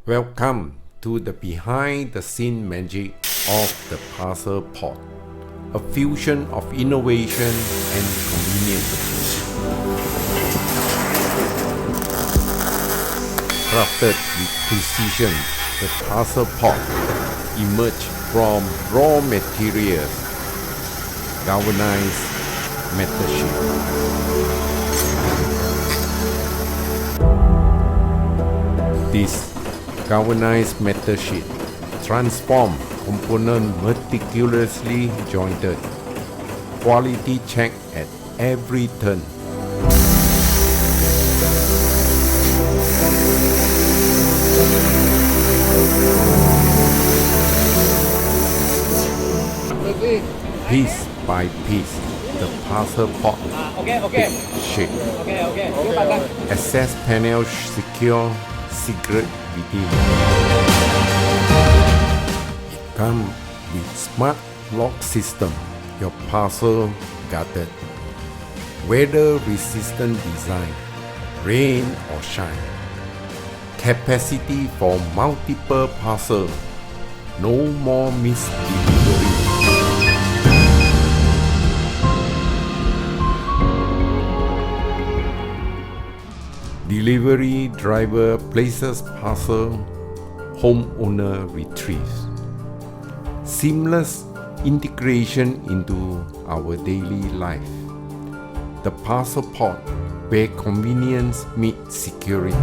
Welcome to the behind-the-scene magic of the Parcel Pod, a fusion of innovation and convenience. Crafted with precision, the Parcel Pod emerged from raw materials, galvanized metal sheet. This galvanized metal sheet transform component meticulously jointed, quality check at every turn. Piece by piece, the Parcel Pod take shape. Access panel secure secret within. It comes with smart lock system, your parcel guarded. Weather resistant design, rain or shine. Capacity for multiple parcels, no more missed delivery. Delivery driver places parcel, homeowner retrieves. Seamless integration into our daily life. The Parcel Pod, where convenience meets security.